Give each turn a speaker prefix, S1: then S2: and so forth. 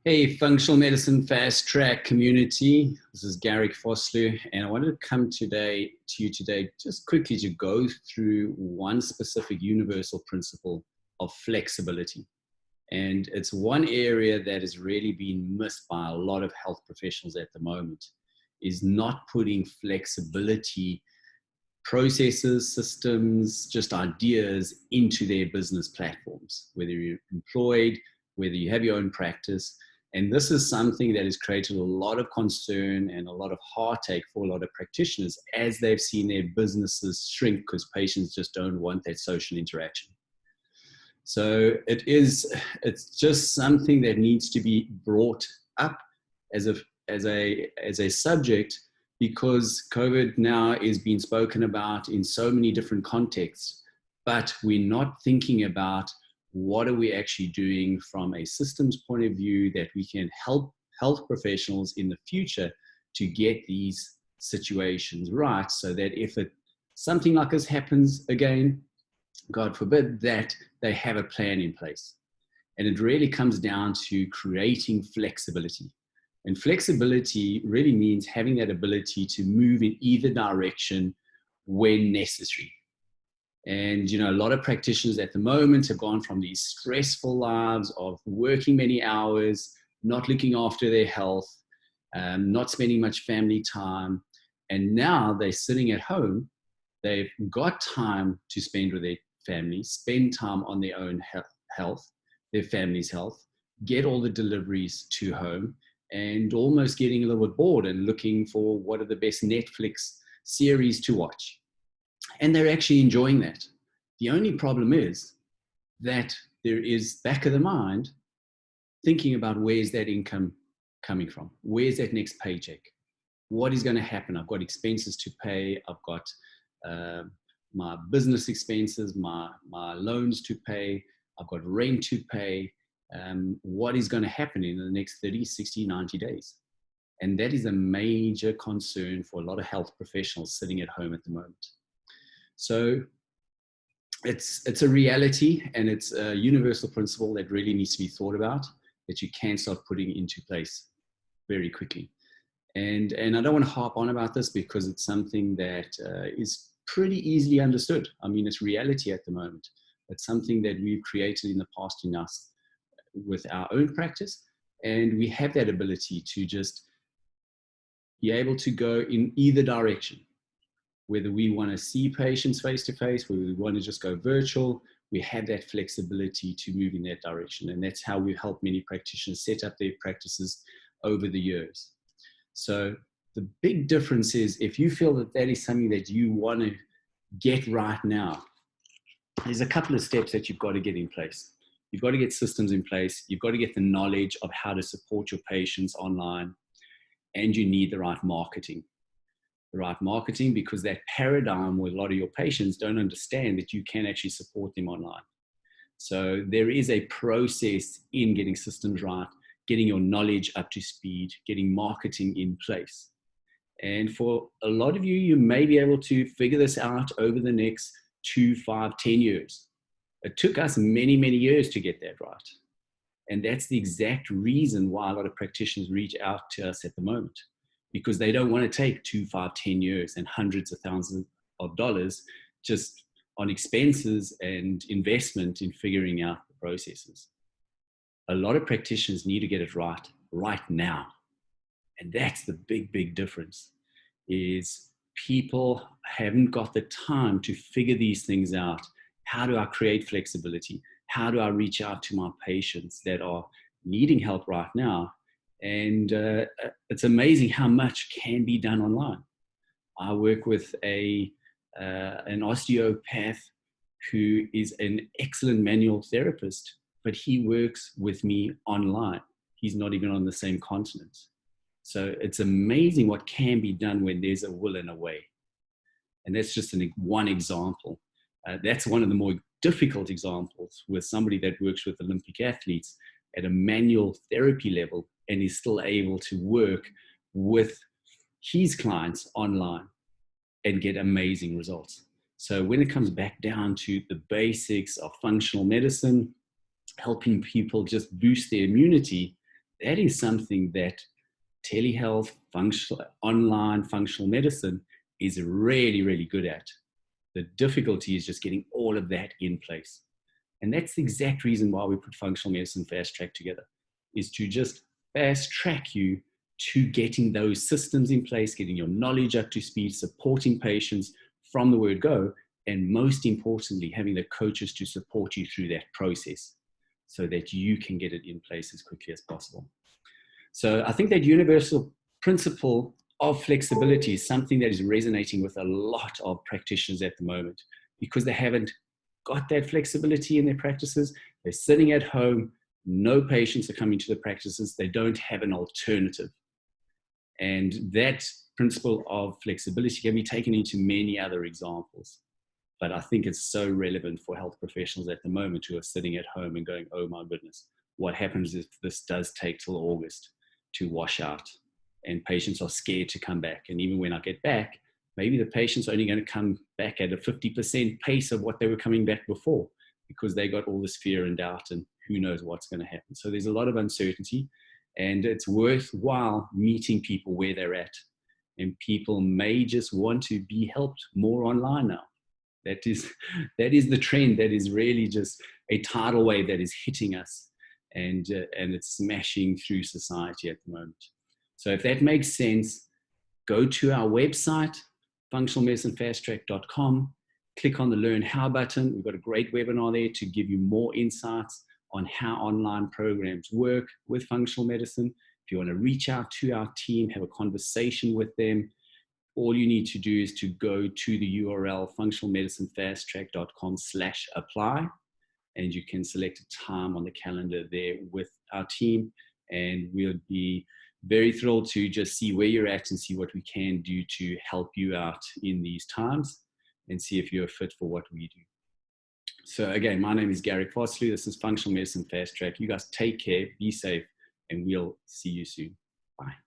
S1: Hey, functional medicine fast track community. This is Garrick Foslu, and I wanted to come to you today just quickly to go through one specific universal principle of flexibility. And it's one area that has really been missed by a lot of health professionals at the moment, is not putting flexibility processes, systems, just ideas into their business platforms, whether you're employed, whether you have your own practice. And this is something that has created a lot of concern and a lot of heartache for a lot of practitioners as they've seen their businesses shrink because patients just don't want that social interaction. So it's just something that needs to be brought up as a subject, because COVID now is being spoken about in so many different contexts, but we're not thinking about what are we actually doing from a systems point of view that we can help health professionals in the future to get these situations right, so that if something like this happens again, God forbid, that they have a plan in place. And it really comes down to creating flexibility. And flexibility really means having that ability to move in either direction when necessary. And, a lot of practitioners at the moment have gone from these stressful lives of working many hours, not looking after their health, not spending much family time. And now they're sitting at home. They've got time to spend with their family, spend time on their own health, their family's health, get all the deliveries to home, and almost getting a little bit bored and looking for what are the best Netflix series to watch. And they're actually enjoying that. The only problem is that there is, back of the mind, thinking about where's that income coming from? Where's that next paycheck? What is going to happen? I've got expenses to pay. I've got my business expenses, my loans to pay. I've got rent to pay. What is going to happen in the next 30, 60, 90 days? And that is a major concern for a lot of health professionals sitting at home at the moment. So it's a reality, and it's a universal principle that really needs to be thought about, that you can start putting into place very quickly. And I don't want to harp on about this because it's something that is pretty easily understood. I mean, it's reality at the moment. It's something that we've created in the past in us with our own practice, and we have that ability to just be able to go in either direction, whether we want to see patients face to face, whether we want to just go virtual. We have that flexibility to move in that direction, and that's how we help many practitioners set up their practices over the years. So the big difference is, if you feel that that is something that you want to get right now, there's a couple of steps that you've got to get in place. You've got to get systems in place. You've got to get the knowledge of how to support your patients online. And you need the right marketing. The right marketing, because that paradigm where a lot of your patients don't understand that you can actually support them online. So there is a process in getting systems right, getting your knowledge up to speed, getting marketing in place. And for a lot of you, you may be able to figure this out over the next 2, 5, 10 years. It took us many, many years to get that right. And that's the exact reason why a lot of practitioners reach out to us at the moment, because they don't want to take 2, 5, 10 years and hundreds of thousands of dollars just on expenses and investment in figuring out the processes. A lot of practitioners need to get it right now. And that's the big, big difference, is people haven't got the time to figure these things out. How do I create flexibility? How do I reach out to my patients that are needing help right now? And it's amazing how much can be done online. I work with an osteopath who is an excellent manual therapist, but he works with me online. He's not even on the same continent. So it's amazing what can be done when there's a will and a way. And that's just one example. That's one of the more difficult examples, with somebody that works with Olympic athletes at a manual therapy level and is still able to work with his clients online and get amazing results. So when it comes back down to the basics of functional medicine, helping people just boost their immunity, that is something that telehealth, online functional medicine is really, really good at. The difficulty is just getting all of that in place. And that's the exact reason why we put functional medicine fast track together, is to just fast track you to getting those systems in place, getting your knowledge up to speed, supporting patients from the word go, and most importantly, having the coaches to support you through that process so that you can get it in place as quickly as possible. So I think that universal principle of flexibility is something that is resonating with a lot of practitioners at the moment, because they haven't got that flexibility in their practices. They're sitting at home, no patients are coming to the practices, they don't have an alternative. And that principle of flexibility can be taken into many other examples. But I think it's so relevant for health professionals at the moment who are sitting at home and going, oh my goodness, what happens if this does take till August to wash out? And patients are scared to come back. And even when I get back, maybe the patient's only going to come back at a 50% pace of what they were coming back before, because they got all this fear and doubt and who knows what's going to happen. So there's a lot of uncertainty, and it's worthwhile meeting people where they're at. And people may just want to be helped more online now. That is the trend. That is really just a tidal wave that is hitting us, and it's smashing through society at the moment. So if that makes sense, go to our website, functionalmedicinefasttrack.com, click on the Learn How button. We've got a great webinar there to give you more insights on how online programs work with functional medicine. If you want to reach out to our team, have a conversation with them, all you need to do is to go to the URL functionalmedicinefasttrack.com/apply, and you can select a time on the calendar there with our team, and we'll be very thrilled to just see where you're at and see what we can do to help you out in these times and see if you're fit for what we do. So again, my name is Garrick Fosley. This is Functional Medicine Fast Track. You guys take care, be safe, and we'll see you soon. Bye.